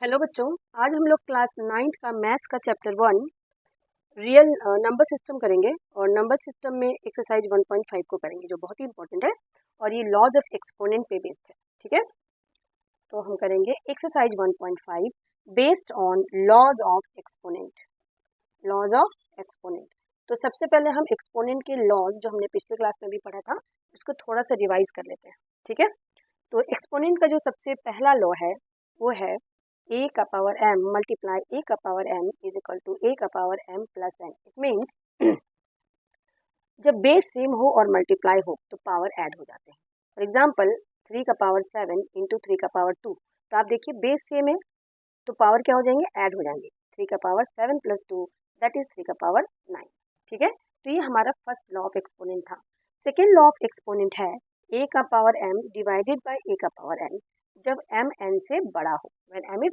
Hello बच्चों, आज हम लोग क्लास 9th का मैथ्स का चैप्टर 1 रियल नंबर सिस्टम करेंगे और नंबर सिस्टम में एक्सरसाइज 1.5 को करेंगे जो बहुत ही इंपॉर्टेंट है और ये लॉज ऑफ एक्सपोनेंट पे बेस्ड है। ठीक है, तो हम करेंगे exercise 1.5 based on laws of exponent. Laws of exponent, तो सबसे पहले हम एक्सपोनेंट के लॉज जो हमने पिछले क्लास में भी पढ़ा था उसको थोड़ा सा रिवाइज कर लेते हैं। ठीक है, तो एक्सपोनेंट का जो सबसे पहला लॉ है वो है a का पावर m मल्टीप्लाई a का power m is equal to a का power m plus n। It means जब बेस सेम हो और मल्टीप्लाई हो तो पावर ऐड हो जाते हैं। फॉर एग्जाम्पल 3 का पावर 7 इंटू 3 का पावर 2, तो आप देखिए बेस सेम है तो पावर क्या हो जाएंगे, ऐड हो जाएंगे। 3 का पावर 7 प्लस 2 दैट इज 3 का पावर 9। ठीक है, तो ये हमारा फर्स्ट लॉ ऑफ एक्सपोनेंट था। सेकेंड लॉ ऑफ एक्सपोनेंट है a का power m divided by a का पावर n जब m n से बड़ा हो, when m is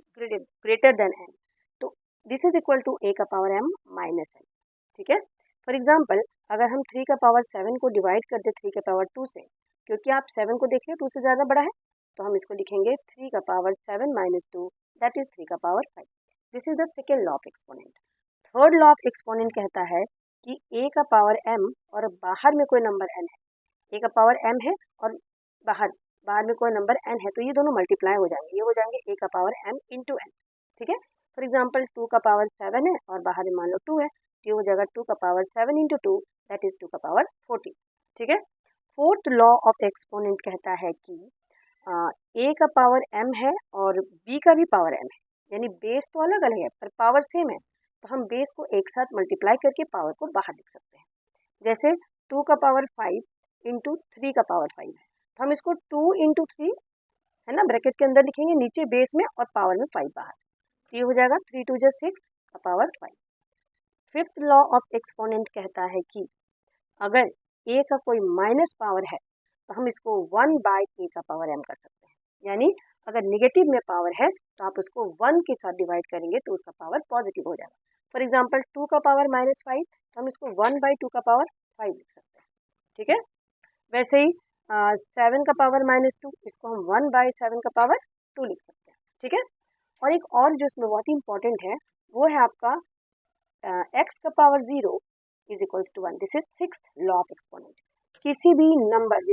greater than n, तो this is equal to a का पावर m माइनस n। ठीक है, फॉर एग्जाम्पल अगर हम 3 का पावर 7 को डिवाइड कर दे 3 के पावर 2 से, क्योंकि आप 7 को देखिए 2 से ज़्यादा बड़ा है, तो हम इसको लिखेंगे 3 का पावर 7 माइनस 2 दैट इज 3 का power 5। This is the second law of exponent. Third law of exponent कहता है कि a का पावर m और बाहर में कोई नंबर n है, a का पावर m है और बाहर बाहर में कोई नंबर n है, तो ये दोनों मल्टीप्लाई हो जाएंगे, ये हो जाएंगे a का पावर m इंटू n। ठीक है, फॉर एग्जाम्पल 2 का पावर 7 है और बाहर में मान लो 2 है, तो ये हो जाएगा 2 का पावर 7 इंटू 2 दैट इज 2 का पावर 14। ठीक है, फोर्थ लॉ ऑफ एक्सपोनेंट कहता है कि a का पावर m है और b का भी पावर m है, यानी बेस तो अलग अलग है पर पावर सेम है, तो हम बेस को एक साथ मल्टीप्लाई करके पावर को बाहर लिख सकते हैं। जैसे 2 का पावर 5 इंटू 3 का पावर 5 है, तो हम इसको 2 इंटू 3 है ना ब्रैकेट के अंदर लिखेंगे, नीचे बेस में और पावर में 5 बाहर, तो ये हो जाएगा 3 2 जा 6 का power 5। Fifth law of exponent कहता है कि अगर a का कोई माइनस पावर है तो हम इसको 1 बाय a का पावर m कर सकते हैं, यानी अगर निगेटिव में पावर है तो आप उसको 1 के साथ डिवाइड करेंगे तो उसका पावर पॉजिटिव हो जाएगा। फॉर एग्जाम्पल 2 का पावर -5, तो हम इसको 1 बाई 2 का पावर 5 लिख सकते हैं। ठीक है, वैसे ही 7 का पावर -2, इसको हम 1 बाई 7 का पावर 2 लिख सकते हैं। ठीक है, और एक और जो इसमें बहुत ही इंपॉर्टेंट है वो है आपका x का power 0 is equals to 1। This is sixth law of exponent. किसी भी नंबर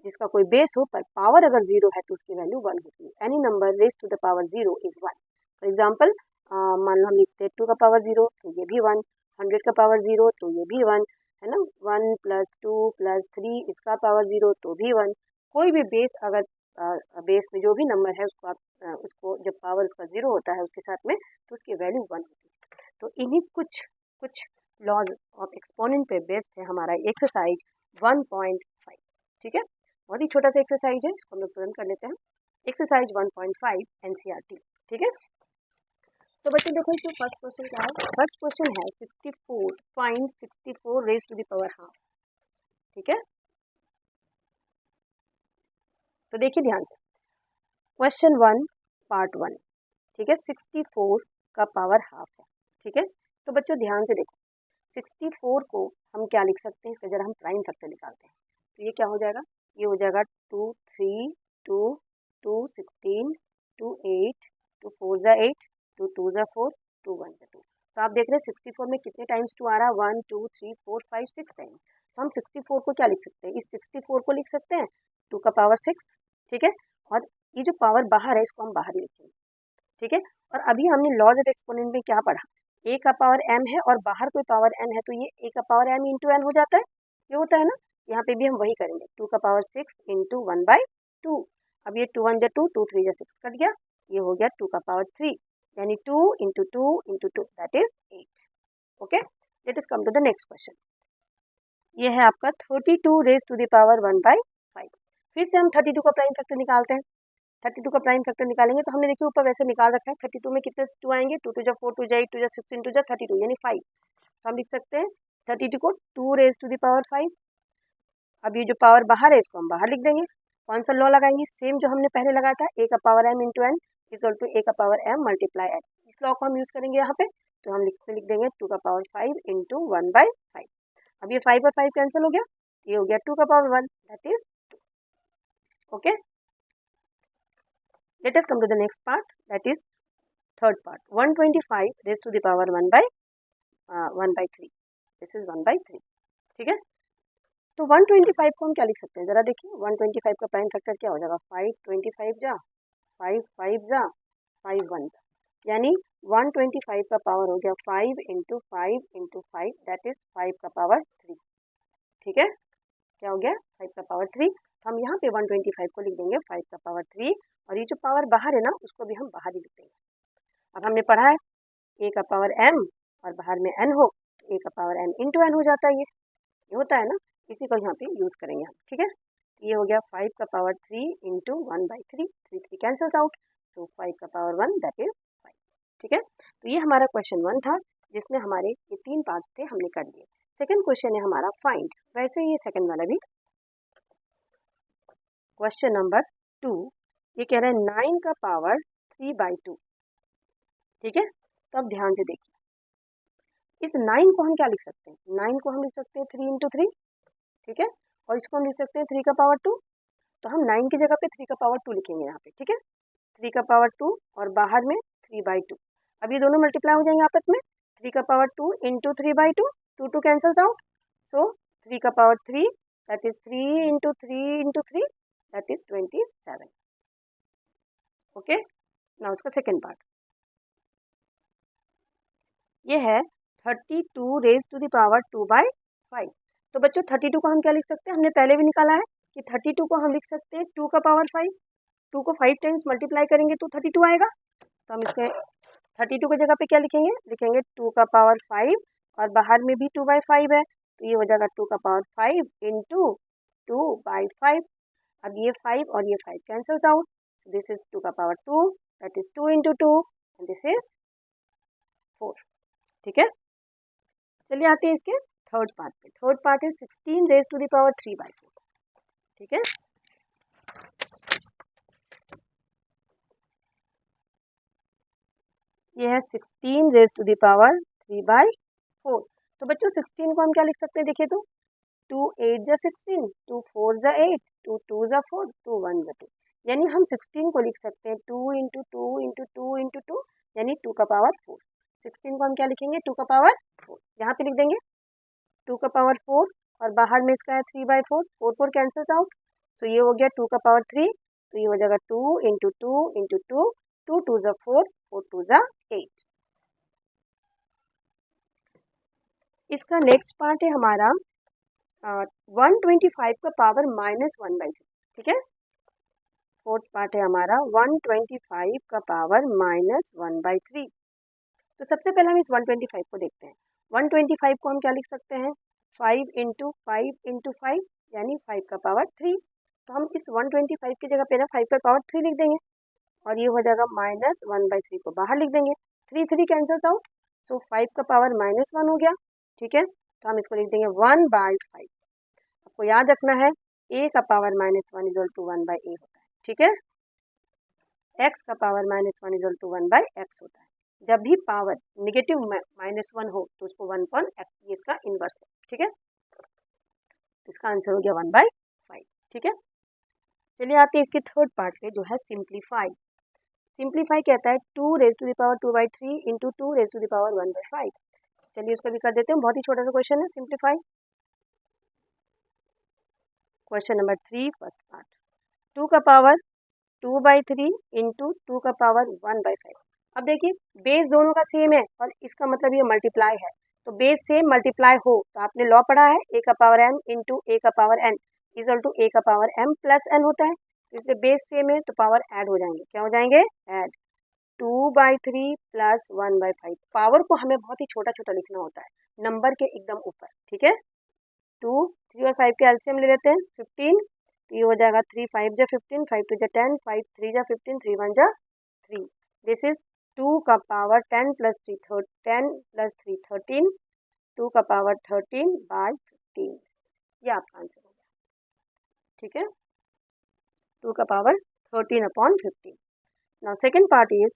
जिसका कोई बेस हो पर पावर अगर 0 है तो उसकी वैल्यू 1 होती है। Any number raise to the power 0 is 1। For example मान लो हम लिखते हैं 2 का पावर 0 तो ये भी 1, 100 का पावर 0 तो ये भी 1, है ना, 1 प्लस 2 प्लस 3 इसका पावर 0 तो भी 1। कोई भी बेस अगर बेस में जो भी नंबर है उसको आप उसको जब पावर उसका 0 होता है उसके साथ में तो उसकी वैल्यू 1 होती है। तो इन्हीं कुछ कुछ लॉज ऑफ एक्सपोनेंट पे बेस्ड है हमारा एक्सरसाइज 1.5। ठीक है, बहुत ही छोटा सा एक्सरसाइज है, इसको हम लोग तुरंत कर लेते हैं। Exercise 1.5 NCERT. ठीक है, तो बच्चों देखो इसमें फर्स्ट क्वेश्चन क्या है। फर्स्ट क्वेश्चन है 64 find 64 raise to the power half. ठीक है, तो देखिए ध्यान से क्वेश्चन 1 पार्ट 1। ठीक है, 64 का पावर हाफ है। ठीक है, तो बच्चों ध्यान से देखो 64 को हम क्या लिख सकते हैं, इसका जरा हम प्राइम फैक्टर निकालते हैं, तो ये क्या हो जाएगा, ये हो जाएगा 2 3 2 2 16 2 8 2 4 जा 8 2 2 जा 4 2 1 जा 2। तो आप देख रहे हैं 64 में कितने टाइम्स 2 आ रहा है, 1 2 3 4 5 6 टाइम्स। तो हम 64 को क्या लिख सकते हैं, इस 64 को लिख सकते हैं 2 का पावर 6। ठीक है, और ये जो पावर बाहर है इसको हम बाहर ही लिखेंगे। ठीक है, और अभी हमने लॉज ऑफ एक्सपोनेंट में क्या पढ़ा, a का पावर m है और बाहर कोई पावर n है तो ये a का पावर m इंटू n हो जाता है, ये होता है ना। यहाँ पे भी हम वही करेंगे, 2 का पावर 6 इंटू 1 बाई 2। अब ये 2 1 जा 2 2 3 जा 6 कट गया, ये हो गया 2 का पावर 3, यानी 2 into 2 into 2 that is 8। Okay, let us come to the next question. ये है आपका 32 raise to the power 1 by 5। फिर से हम 32 का प्राइम फैक्टर निकालते हैं। 32 का प्राइम फैक्टर निकालेंगे तो हमने देखिए ऊपर वैसे निकाल रखा है, 32 में कितने 2 आएंगे, 2 2 जा 4 2 जा 8 2 जा 6 इंटू जा 32 यानी 5। तो हम लिख सकते हैं 32 को 2 रेज टू द पावर 5। अब ये जो पावर बाहर है इसको हम बाहर लिख देंगे। कौन सा लॉ लगाएंगे, सेम जो हमने पहले लगाया था, a का power m into n equal to a का पावर m मल्टीप्लाई n। इस लॉ को हम यूज करेंगे यहाँ पे, तो हम लिख देंगे 2 का पावर 5 इंटू 1 बाई 5। अब ये 5 और 5 कैंसिल हो गया, ये हो गया 2 का power 1 that is 2। Okay, let us come to the next part, that is third part 125 raise to the power 1/3, this is 1/3, ठीक है। तो 125 को हम क्या लिख सकते हैं, जरा देखिए 125 का प्राइम फैक्टर क्या हो जाएगा, 525 जा 5 जा 5 1 जा, यानी 125 का पावर हो गया 5 × 5 × 5, दैट इज 5 का पावर 3, ठीक है। क्या हो गया 5 का पावर 3, तो हम यहाँ पे 125 को लिख देंगे 5 का पावर 3, और ये जो पावर बाहर है ना उसको भी हम बाहर ही लिख देंगे। अब हमने पढ़ा है a का पावर m और बाहर में n हो तो a का पावर m × n हो जाता है, ये होता है ना, इसी को यहाँ पे यूज करेंगे हम, ठीक है। ये हो गया 5 का पावर 3 × 1/3, 3 3 कैंसल्स आउट, तो 5 का पावर 1 दैट इज 5, ठीक है। तो ये हमारा क्वेश्चन 1 था जिसमें हमारे ये 3 पार्ट्स थे, हमने कर लिए। सेकंड क्वेश्चन है हमारा फाइंड, वैसे ही सेकंड वाला भी क्वेश्चन नंबर 2, ये कह रहा है 9 का पावर 3/2, ठीक है। तो अब ध्यान से देखिए, इस 9 को हम क्या लिख सकते हैं, 9 को हम लिख सकते हैं 3 × 3, ठीक है, और इसको हम लिख सकते हैं 3 का पावर 2, तो हम 9 की जगह पे 3 का पावर 2 लिखेंगे यहाँ पे, ठीक है। 3 का पावर 2 और बाहर में 3/2, अब ये दोनों मल्टीप्लाई हो जाएंगे आपस में, 3 का पावर 2 × 3/2, 2 2 कैंसल्स आउट, सो 3 का power 3 that is 3 × 3 × 3 that is 27, okay. Now उसका सेकेंड पार्ट ये है 32 रेज टू द पावर 2/5, तो बच्चों 32 को हम क्या लिख सकते हैं, हमने पहले भी निकाला है कि 32 को हम लिख सकते हैं 2 का पावर 5, 2 को 5 टाइम्स मल्टीप्लाई करेंगे तो 32 आएगा, तो हम इसके 32 की जगह पे क्या लिखेंगे, लिखेंगे 2 का पावर 5 और बाहर में भी 2/5 है, तो ये हो जाएगा 2 का पावर 5 × 2/5, अब ये 5 और ये 5 cancels out, so this is 2 का power 2 that is 2 × 2 and this is 4, ठीक है। चलिए आते हैं इसके थर्ड पार्ट पे, थर्ड पार्ट है 16 रेज टू द पावर 3/4, ठीक है। ये है 16 रेज टू द पावर 3/4, तो बच्चों 16 को हम क्या लिख सकते हैं, देखिए तो 2 8 जा 16, 2 4 जा 8, 2 2 जा 4, 2 1 जा 2, यानी हम 16 को लिख सकते हैं 2 × 2 × 2 × 2, यानी 2 का पावर 4। 16 को हम क्या लिखेंगे, 2 का पावर 4, यहाँ पे लिख देंगे 2 का पावर 4 और बाहर में इसका है 3/4, 4 4 कैंसल्स आउट, सो ये हो गया 2 का पावर 3, तो ये हो जाएगा 2 × 2 × 2, 2 2 जा 4, 4 2 जा 8। इसका नेक्स्ट पार्ट है हमारा 125 का पावर -1/3, ठीक है। फोर्थ पार्ट है हमारा 125 का पावर -1/3, तो सबसे पहले हम इस 125 को देखते हैं। 125 को हम क्या लिख सकते हैं, 5 × 5 × 5, यानी 5 का पावर 3, तो हम इस 125 की जगह पे ना 5 का पावर 3 लिख देंगे, और ये हो जाएगा -1/3 को बाहर लिख देंगे, 3 3 कैंसल्स आउट, सो 5 का पावर -1 हो गया, ठीक है। तो हम इसको लिख देंगे 1/5, आपको याद रखना है a का पावर -1 = 1/a होता है, ठीक है। x का पावर -1 = 1/x होता है, जब भी पावर नेगेटिव -1 हो तो उसको 1/x, ये इसका इनवर्स है, ठीक है। इसका आंसर हो गया 1/5, ठीक है। चलिए आते हैं इसके थर्ड पार्ट पे जो है सिंप्लीफाई। सिंप्लीफाई कहता है 2 raise to the power 2/3 × 2 raise to the power 1/5। चलिए उसको भी कर देते हैं, बहुत ही छोटा सा क्वेश्चन है simplify. Question number 3 first part, 2 का पावर 2/3 × 2 का पावर 1/5। अब देखिए बेस दोनों का सेम है और इसका मतलब ये मल्टीप्लाई है, तो बेस सेम मल्टीप्लाई हो तो आपने लॉ पढ़ा है a का पावर m × a का पावर n = a का पावर m + n होता है, तो इसलिए बेस सेम है तो पावर ऐड हो जाएंगे, क्या हो जाएंगे, ऐड 2/3 + 1/5। पावर को हमें बहुत ही छोटा छोटा लिखना होता है, नंबर के एकदम ऊपर, ठीक है। 2 3 और 5 के एलसीएम ले लेते हैं 15, तो ये हो जाएगा 3 5 जा 15, 5 2 जा 10, 5 3 जा 15, 3 1 जा 3, दिस इज 2 का पावर 10 + 3 10 + 3 13, 2 का पावर 13/15, ये आपका आंसर हो गया, ठीक है। 2 का power 13/15। Now second part is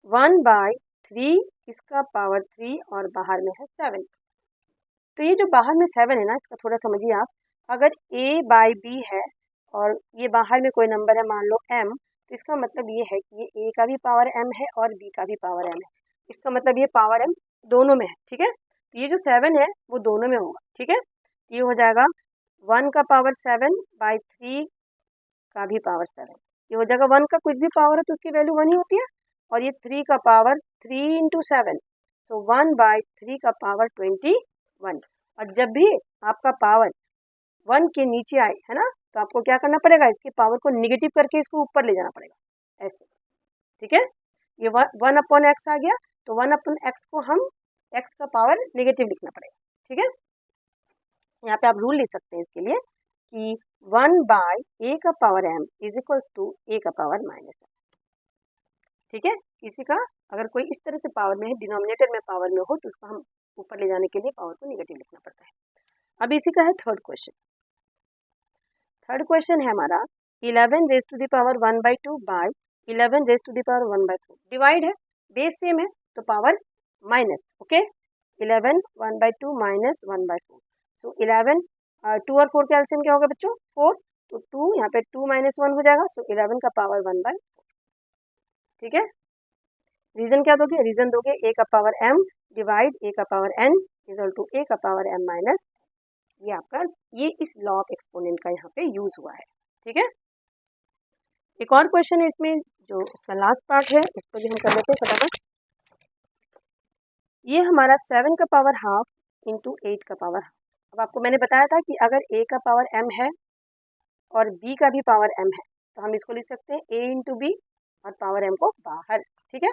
1/3, इसका पावर 3 और बाहर में है 7, तो ये जो बाहर में 7 है ना, इसका थोड़ा समझिए आप, अगर a/b है और ये बाहर में कोई नंबर है मान लो m, तो इसका मतलब ये है कि ये a का भी पावर m है और b का भी पावर m है। इसका मतलब ये पावर m दोनों में है, ठीक है। तो ये जो 7 है वो दोनों में होगा, ठीक है। ये हो जाएगा 1 का पावर 7 बाई 3 का भी पावर 7। ये हो जाएगा 1 का कुछ भी पावर है तो उसकी वैल्यू 1 ही होती है, और ये 3 का पावर 3 इंटू 7, तो 1 बाई 3 का पावर 21। और जब भी आपका पावर 1 के नीचे आए, है ना, तो आपको क्या करना पड़ेगा, इसकी पावर को निगेटिव करके इसको ऊपर ले जाना पड़ेगा, ऐसे, ठीक है। ये 1 अपॉन एक्स आ गया, तो 1 अपॉन एक्स को हम एक्स का पावर नेगेटिव लिखना पड़ेगा, ठीक है। यहाँ पे आप रूल लिख सकते हैं इसके लिए कि 1 बाय ए का power m is equal to ए का पावर माइनस m, ठीक है। किसी का अगर कोई इस तरह से पावर में है, डिनोमिनेटर में पावर में हो, तो उसको हम ऊपर ले जाने के लिए पावर को निगेटिव लिखना पड़ता है। अब इसी का है थर्ड क्वेश्चन। थर्ड क्वेश्चन है हमारा 11 raise to the power 1 by 2 by 11 raise to the power 1 by 4। Divide है, बेस सेम है, तो power minus, okay. 11 1 by 2 minus 1 by 4। So 11 2 और 4 का एलसीएम क्या होगा बच्चों, 4, तो 2 यहाँ पे 2 माइनस 1 हो जाएगा, सो 11 का पावर 1 बाई 4, ठीक है। रीजन क्या दोगे, रीजन दोगे a का पावर m डिवाइड a का power n equal to a का पावर m माइनस, ये आपका ये इस लॉ ऑफ एक्सपोनेंट का यहाँ पे यूज हुआ है, ठीक है। एक और क्वेश्चन है इसमें, जो इसका लास्ट पार्ट है, इसको भी हम कर लेते हैं फटाफट। ये हमारा 7 का पावर हाफ इंटू 8 का पावर हाफ। अब आपको मैंने बताया था कि अगर a का पावर m है और b का भी पावर m है, तो हम इसको लिख सकते हैं a इंटू बी और पावर m को बाहर, ठीक है।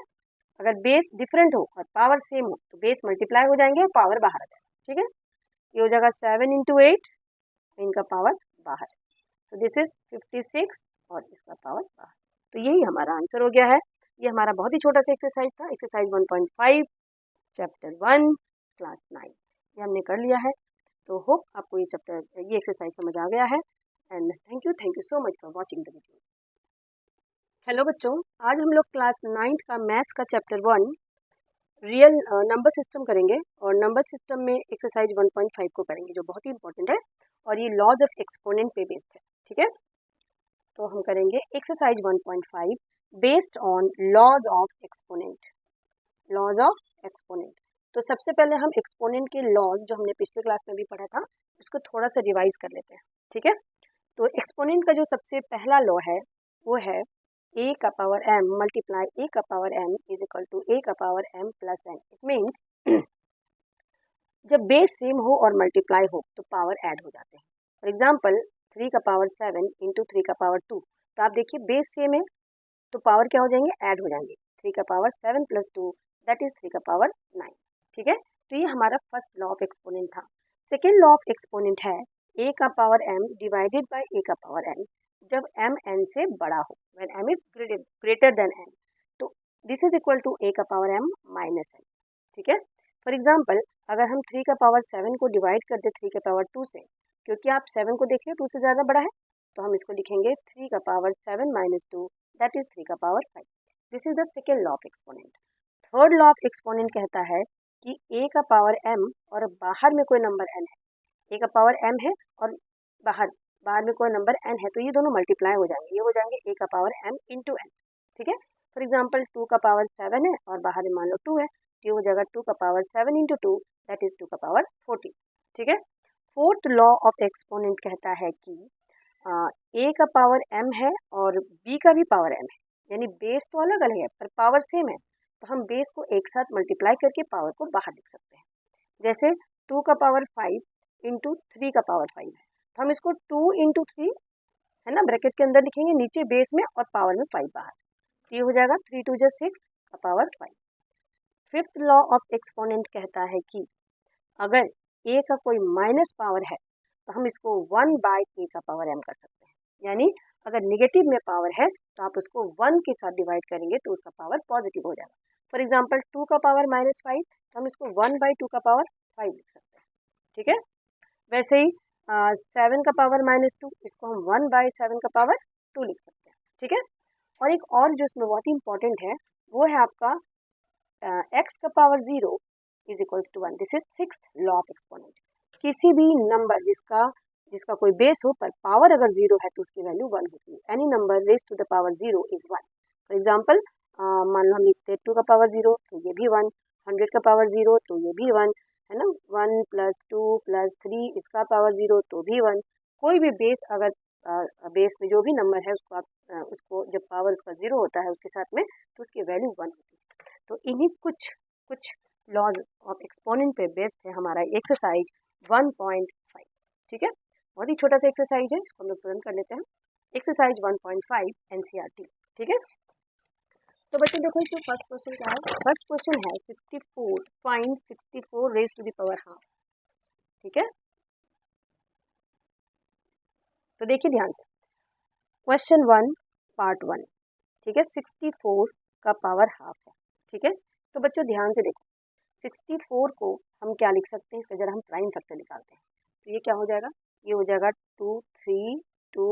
अगर बेस डिफरेंट हो और पावर सेम हो तो बेस मल्टीप्लाई हो जाएंगे और पावर बाहर आ जाएगा, ठीक है। ये हो जाएगा 7 इंटू 8, इनका पावर बाहर, तो दिस इज 56 और इसका पावर बाहर। तो यही हमारा आंसर हो गया है। ये हमारा बहुत ही छोटा सा एक्सरसाइज था, एक्सरसाइज 1.5 चैप्टर 1 क्लास 9, ये हमने कर लिया है। तो होप आपको ये एक्सरसाइज समझ आ गया है, and thank you so much for watching the video. Hello बच्चों, आज हम लोग क्लास 9 का मैथ्स का चैप्टर 1 रियल नंबर सिस्टम करेंगे, और नंबर सिस्टम में एक्सरसाइज 1.5 को करेंगे, जो बहुत ही इंपॉर्टेंट है, और ये लॉज ऑफ एक्सपोनेंट पे बेस्ड है, ठीक है। तो हम करेंगे exercise 1.5 based on laws of exponent. Laws of exponent, तो सबसे पहले हम एक्सपोनेंट के लॉज जो हमने पिछले क्लास में भी पढ़ा था उसको थोड़ा सा रिवाइज कर लेते हैं, ठीक है। तो एक्सपोनेंट का जो सबसे पहला लॉ है वो है a का पावर m मल्टीप्लाई a का power m is equal to a का power m plus n। It means जब बेस सेम हो और मल्टीप्लाई हो तो पावर ऐड हो जाते हैं। फॉर एग्जाम्पल 3 का पावर 7 इंटू 3 का पावर 2, तो आप देखिए बेस सेम है तो पावर क्या हो जाएंगे, ऐड हो जाएंगे। 3 का पावर 7 प्लस 2 दैट इज 3 का पावर 9, ठीक है। तो ये हमारा फर्स्ट लॉ ऑफ एक्सपोनेंट था। सेकेंड लॉ ऑफ एक्सपोनेंट है a का power m divided by a का पावर n जब m n से बड़ा हो, when m is greater than n, तो this is equal to a का पावर m माइनस n, ठीक है। फॉर एग्जाम्पल अगर हम 3 का पावर 7 को डिवाइड कर दे 3 का पावर 2 से, क्योंकि आप 7 को देखिए 2 से ज़्यादा बड़ा है, तो हम इसको लिखेंगे 3 का पावर 7 माइनस 2 दैट इज 3 का power 5। This is the second law of exponent. Third law of exponent कहता है कि a का पावर m और बाहर में कोई नंबर n है, a का पावर m है और बाहर में कोई नंबर n है, तो ये दोनों मल्टीप्लाई हो जाएंगे, ये हो जाएंगे a का पावर m इंटू n, ठीक है। फॉर एग्जाम्पल 2 का पावर 7 है और बाहर में मान लो 2 है, तो ये हो जाएगा 2 का पावर 7 इंटू 2 दैट इज 2 का पावर 14, ठीक है। फोर्थ लॉ ऑफ एक्सपोनेंट कहता है कि a का पावर m है और b का भी पावर m है, यानी बेस तो अलग अलग है पर पावर सेम है, तो हम बेस को एक साथ मल्टीप्लाई करके पावर को बाहर लिख सकते हैं। जैसे 2 का पावर 5 इंटू 3 का पावर 5 है, तो हम इसको 2 इंटू 3 है ना ब्रैकेट के अंदर लिखेंगे, नीचे बेस में और पावर में 5 बाहर, तो ये हो जाएगा 3 2 जा 6 का power 5। Fifth law of exponent कहता है कि अगर a का कोई माइनस पावर है तो हम इसको 1 बाय a का पावर m कर सकते हैं, यानी अगर निगेटिव में पावर है तो आप उसको 1 के साथ डिवाइड करेंगे तो उसका पावर पॉजिटिव हो जाएगा। फॉर एग्जाम्पल 2 का पावर माइनस 5, तो हम इसको 1 बाई 2 का पावर 5 लिख सकते हैं, ठीक है। वैसे ही 7 का पावर माइनस 2, इसको हम 1 बाई 7 का पावर 2 लिख सकते हैं, ठीक है। और एक और जो इसमें बहुत ही इंपॉर्टेंट है वो है आपका x का power 0 is equals to 1। This is sixth law of exponent. किसी भी नंबर जिसका जिसका कोई बेस हो पर पावर अगर 0 है तो उसकी वैल्यू 1 होती है। Any number raise to the power 0 is 1। For example मान लो हम लिखते हैं 2 का पावर 0 तो ये भी 1, 100 का पावर 0 तो ये भी 1, है ना। 1 + 2 + 3 इसका पावर 0 तो भी 1। कोई भी बेस अगर बेस में जो भी नंबर है उसको आप उसको जब पावर उसका 0 होता है उसके साथ में तो उसकी वैल्यू 1 होती है। तो इन्हीं कुछ कुछ लॉज ऑफ एक्सपोनेंट पे बेस्ड है हमारा एक्सरसाइज 1.5। ठीक है, बहुत ही छोटा सा एक्सरसाइज है, इसको हम लोग तुरंत कर लेते हैं। Exercise 1.5 NCERT. ठीक है, तो बच्चों देखो इसमें फर्स्ट क्वेश्चन क्या है। फर्स्ट क्वेश्चन है 64, find 64 raise to the power half. ठीक है, तो देखिए ध्यान से क्वेश्चन 1 पार्ट 1। ठीक है, 64 का पावर हाफ है। ठीक है, तो बच्चों ध्यान से देखो 64 को हम क्या लिख सकते हैं, जरा हम प्राइम फैक्टर निकालते हैं तो ये क्या हो जाएगा, ये हो जाएगा 2 3 2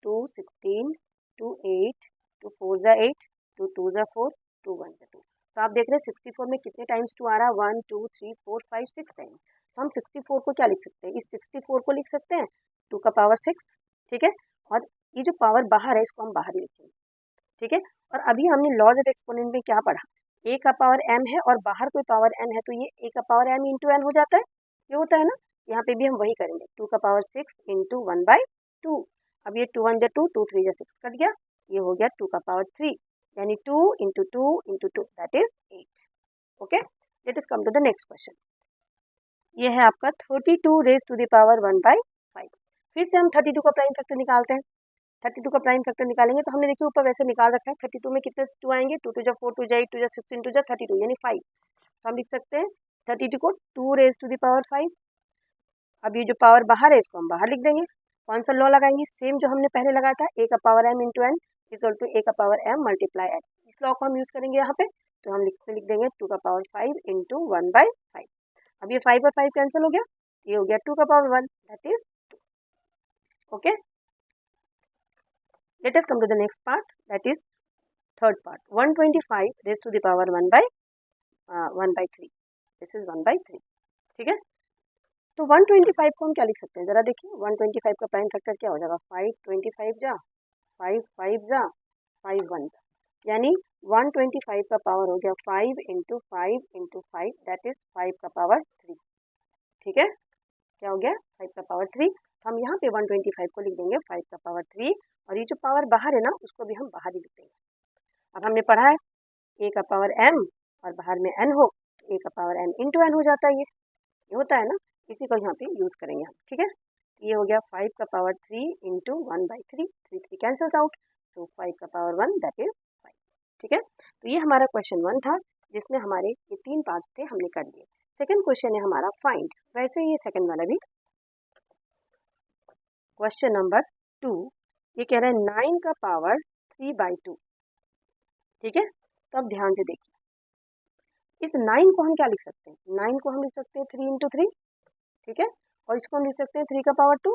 2 16 2 8 2 4 ज़ा 8 2 2 ज़ा 4 2 1 ज़ा 2। तो आप देख रहे हैं 64 में कितने टाइम्स 2 आ रहा है, 1 2 3 4 5 6 टाइम्स। तो हम 64 को क्या लिख सकते हैं, इस 64 को लिख सकते हैं 2 का पावर 6। ठीक है, और ये जो पावर बाहर है इसको हम बाहर ही लिखेंगे। ठीक है, और अभी हमने लॉज ऑफ एक्सपोनेंट में क्या पढ़ा, ए का पावर m है और बाहर कोई पावर n है तो ये ए का पावर m इंटू n हो जाता है, ये होता है ना। यहाँ पे भी हम वही करेंगे, 2 का पावर 6 इंटू 1/2। अब ये 2 1 जा 2 2 3 जा 6 कट गया, ये हो गया 2 का पावर 3 यानी 2 into 2 into 2 that is 8। Okay, let us come to the next question. ये है आपका 32 रेज टू द पावर 1/5। फिर से हम 32 का प्राइम फैक्टर निकालते हैं। 32 का प्राइम फैक्टर निकालेंगे तो हमने देखिए ऊपर वैसे निकाल रखा है। 32 में कितने 2 आएंगे, 2 2 जा 4 2 जा 8 2 जा 16 2 जा 32 यानी 5। तो हम लिख सकते हैं 32 को 2 रेज टू द पावर 5। अब ये जो पावर बाहर है इसको हम बाहर लिख देंगे। कौन सा लॉ लगाएंगे, सेम जो हमने पहले लगाया था, ए का power m into n equal to ए का पावर m मल्टीप्लाई एन। इस लॉ को हम यूज करेंगे यहाँ पे, तो हम लिख देंगे 2 का पावर 5 इंटू 1/5। अब ये 5 और 5 कैंसिल हो गया, ये हो गया 2 का power 1 that is 2। Okay, let us come to the next part, that is third part, 125 raised to the power 1/3। this is 1/3। ठीक है, तो 125 को हम क्या लिख सकते हैं, जरा देखिए 125 का प्राइम फैक्टर क्या हो जाएगा, 5 25 जा 5 5 जा 5 1 जा, यानी 125 का पावर हो गया 5 इंटू 5 इंटू 5 दैट इज 5 का पावर 3। ठीक है, क्या हो गया 5 का पावर 3। तो हम यहाँ पे 125 को लिख देंगे 5 का पावर 3 और ये जो पावर बाहर है ना उसको भी हम बाहर ही लिख देंगे। अब हमने पढ़ा है ए का पावर m और बाहर में n हो तो ए का पावर m इंटू एन हो जाता है, ये होता है ना, इसी को यहाँ पे यूज करेंगे हम। ठीक है, ये हो गया 5 का पावर 3 इंटू 1/3, 3 3 कैंसल्स आउट, तो 5 का पावर 1 दैट इज 5। ठीक है, तो ये हमारा क्वेश्चन 1 था जिसमें हमारे ये 3 पार्ट्स थे, हमने कर लिए। सेकेंड क्वेश्चन है हमारा फाइंड, वैसे ही सेकेंड वाला भी क्वेश्चन नंबर 2, ये कह रहा है 9 का पावर 3/2। ठीक है, तो अब ध्यान से देखिए इस 9 को हम क्या लिख सकते हैं, 9 को हम लिख सकते हैं 3 इंटू 3। ठीक है, और इसको हम लिख सकते हैं 3 का पावर 2।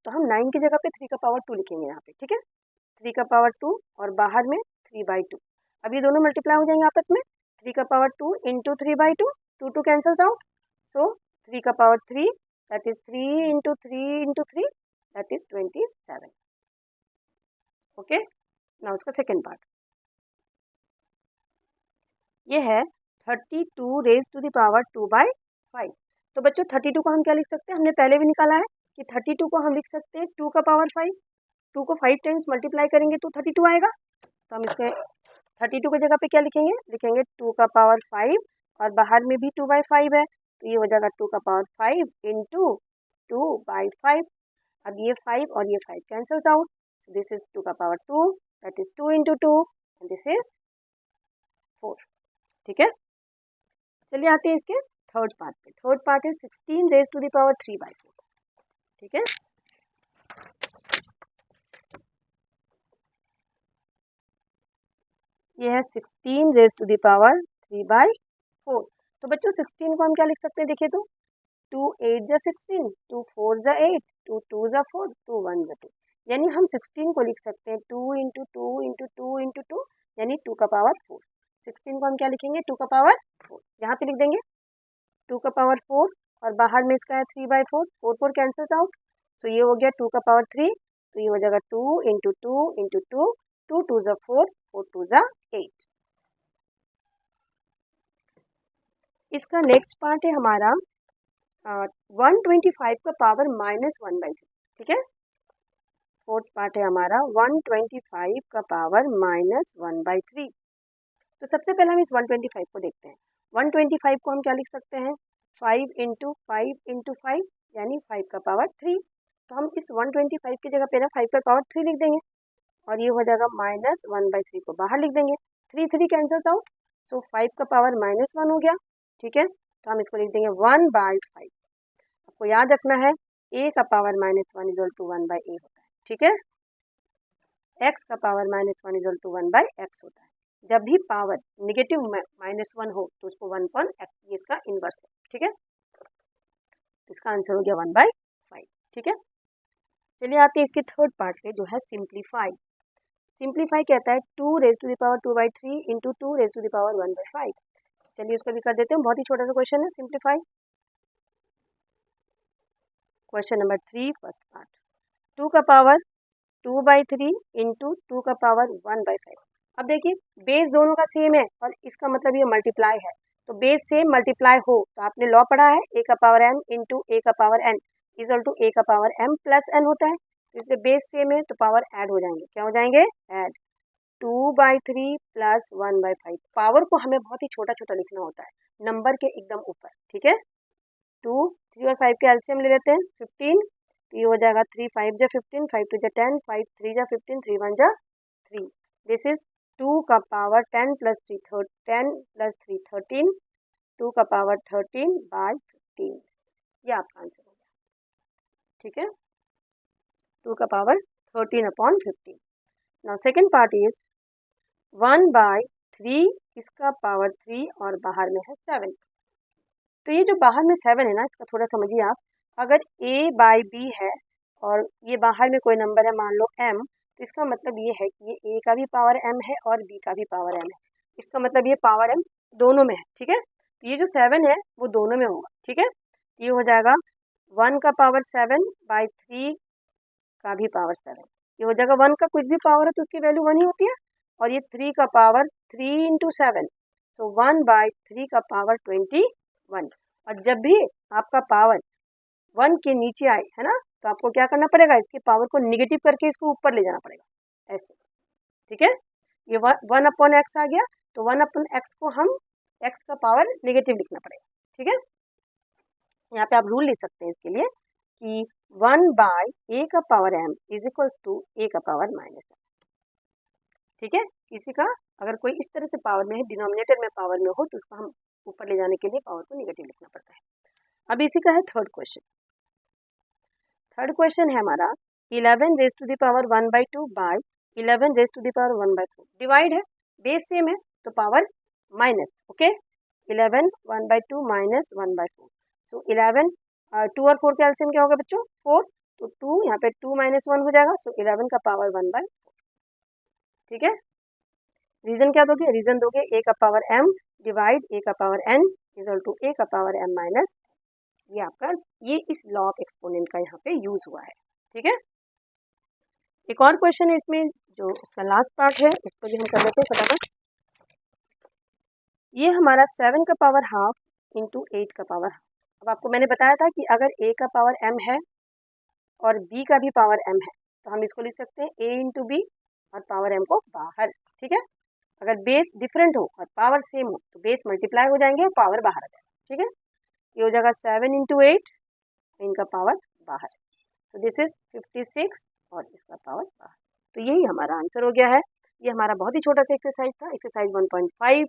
तो हम 9 की जगह पे 3 का पावर 2 लिखेंगे यहाँ पे। ठीक है, 3 का पावर 2 और बाहर में 3/2। अब ये दोनों मल्टीप्लाई हो जाएंगे आपस में, 3 का पावर 2 इंटू 3/2, 2 2 कैंसल्स आउट, सो 3 का power 3 that is 3 into 3 into 3 that is 27। Okay, now इसका सेकेंड पार्ट ये है 32 रेज टू द पावर 2/5। तो बच्चों 32 को हम क्या लिख सकते हैं, हमने पहले भी निकाला है कि 32 को हम लिख सकते हैं 2 का पावर 5। 2 को 5 टाइम्स मल्टीप्लाई करेंगे तो 32 आएगा। तो हम इसके 32 की जगह पे क्या लिखेंगे, लिखेंगे 2 का पावर 5 और बाहर में भी 2/5 है तो ये हो जाएगा 2 का पावर 5 इंटू 2/5। अब ये 5 और ये 5 cancels out, so this is 2 का power 2 that is 2 into 2 and this is 4। ठीक है, चलिए आते हैं इसके थर्ड पार्ट पे। Third part is 16 raise to the power 3/4। ठीक है, ये है 16 रेज टू द पावर 3/4। तो बच्चों 16 को हम क्या लिख सकते हैं, देखिए तो 2 8 जा 16, 2 4 जा 8, 2 2 जा 4, 2 1 जा 2, यानी हम 16 को लिख सकते हैं 2 इंटू 2 इंटू 2 इंटू 2 यानी 2 का पावर 4। 16 को हम क्या लिखेंगे, 2 का पावर 4 यहाँ पे लिख देंगे 2 का पावर 4 और बाहर में इसका है 3/4, 4 4 कैंसल्स आउट, सो ये हो गया 2 का पावर 3, तो ये हो जाएगा 2 इंटू 2 इंटू 2, 2 2 ज़ा 4, 4 2 ज़ा 8। इसका नेक्स्ट पार्ट है हमारा 125 का पावर -1/3, ठीक है। फोर्थ पार्ट है हमारा 125 का पावर -1/3। तो सबसे पहले हम इस 125 को देखते हैं। 125 को हम क्या लिख सकते हैं, 5 इंटू 5 यानी 5 का पावर 3। तो हम इस 125 की जगह पे ना 5 का पावर 3 लिख देंगे और ये हो जाएगा -1/3 को बाहर लिख देंगे, 3 3 कैंसल्स आउट, सो 5 का पावर -1 हो गया, ठीक है। तो हम इसको लिख देंगे 1/5। आपको याद रखना है a का पावर -1 = 1/a होता है, ठीक है। x का पावर -1 = 1/x होता है। जब भी पावर नेगेटिव -1 हो तो उसको 1/x, ये इसका इनवर्स है, ठीक है। इसका आंसर हो गया 1/5, ठीक है। चलिए आते हैं इसके थर्ड पार्ट पे जो है सिंप्लीफाई। सिंप्लीफाई कहता है 2 raised to the power 2/3 into 2 raised to the power 1/5। चलिए उसको भी कर देते हैं, बहुत ही छोटा सा क्वेश्चन है simplify. Question number 3 first part, 2 का पावर 2/3 इंटू 2 का पावर 1/5। अब देखिए बेस दोनों का सेम है और इसका मतलब ये मल्टीप्लाई है, तो बेस सेम मल्टीप्लाई हो तो आपने लॉ पढ़ा है a का पावर m इंटू a का power n equal to a का पावर m प्लस n होता है। तो इसलिए बेस सेम है तो पावर ऐड हो जाएंगे, क्या हो जाएंगे, ऐड। 2/3 प्लस 1/5, पावर को हमें बहुत ही छोटा छोटा लिखना होता है, नंबर के एकदम ऊपर, ठीक है। 2 3 और 5 के एलसीएम ले लेते हैं 15, तो ये हो जाएगा 3 5 जा 15, 5 2 जा 10, 5 3 जा 15, 3 1 जा 3। दिस इज 2 का पावर 10 प्लस 3 10 प्लस 3 13, 2 का पावर 13/15, ये आपका आंसर हो गया, ठीक है। 2 का power 13/15। Now second part is 1/3, इसका पावर 3 और बाहर में है 7। तो ये जो बाहर में 7 है ना, इसका थोड़ा समझिए आप। अगर a/b है और ये बाहर में कोई नंबर है मान लो m, तो इसका मतलब ये है कि ये a का भी पावर m है और b का भी पावर m है। इसका मतलब ये पावर m दोनों में है, ठीक है। तो ये जो 7 है वो दोनों में होगा, ठीक है। ये हो जाएगा 1 का पावर 7/3 का भी पावर 7, ये हो जाएगा 1 का कुछ भी पावर है तो उसकी वैल्यू 1 ही होती है। और ये 3 का पावर 3 इंटू 7, सो 1/3 का पावर 21। और जब भी आपका पावर 1 के नीचे आए, है ना, तो आपको क्या करना पड़ेगा, इसकी पावर को निगेटिव करके इसको ऊपर ले जाना पड़ेगा, ऐसे, ठीक है। ये 1/x आ गया, तो 1/x को हम x का पावर नेगेटिव लिखना पड़ेगा, ठीक है। यहाँ पे आप रूल लिख सकते हैं इसके लिए कि 1/a का power m is equal to a का पावर -m, ठीक है। किसी का अगर कोई इस तरह से पावर में है, डिनोमिनेटर में पावर में हो, तो उसको हम ऊपर ले जाने के लिए पावर को नेगेटिव लिखना पड़ता है। अब इसी का है थर्ड क्वेश्चन। थर्ड क्वेश्चन है हमारा 11 raised to the power 1/2 by 11 raised to the power 1/4। Divide है, बेस सेम है तो power minus, okay. 11 1/2 minus 1/4, so 11 2 और 4 का एलसीएम क्या होगा बच्चों, 4, तो 2 यहाँ पे 2 - 1 हो जाएगा, सो 11 का पावर 1/4, ठीक है। रीजन क्या दोगे, रीजन दोगे a का पावर m डिवाइड a का power n equal to a का पावर m माइनस, ये आपका ये इस लॉ ऑफ एक्सपोनेंट का यहाँ पे यूज हुआ है, ठीक है। एक और क्वेश्चन है इसमें जो इसका लास्ट पार्ट है, इसको भी हम कर लेते हैं फटाफट। ये हमारा 7 का पावर हाफ इंटू 8 का पावर हाफ। अब आपको मैंने बताया था कि अगर a का पावर m है और b का भी पावर m है तो हम इसको लिख सकते हैं a इंटू बी और पावर m को बाहर, ठीक है। अगर बेस डिफरेंट हो और पावर सेम हो तो बेस मल्टीप्लाई हो जाएंगे और पावर बाहर आ जाएगा, ठीक है। ये हो जाएगा 7 इंटू 8, इनका पावर बाहर, तो दिस इज 56 और इसका पावर बाहर। तो यही हमारा आंसर हो गया है। ये हमारा बहुत ही छोटा सा एक्सरसाइज था, एक्सरसाइज 1.5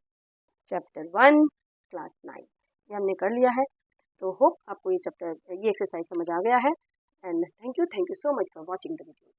चैप्टर 1 क्लास 9, ये हमने कर लिया है। तो होप आपको ये एक्सरसाइज समझ आ गया है। And thank you so much for watching the video.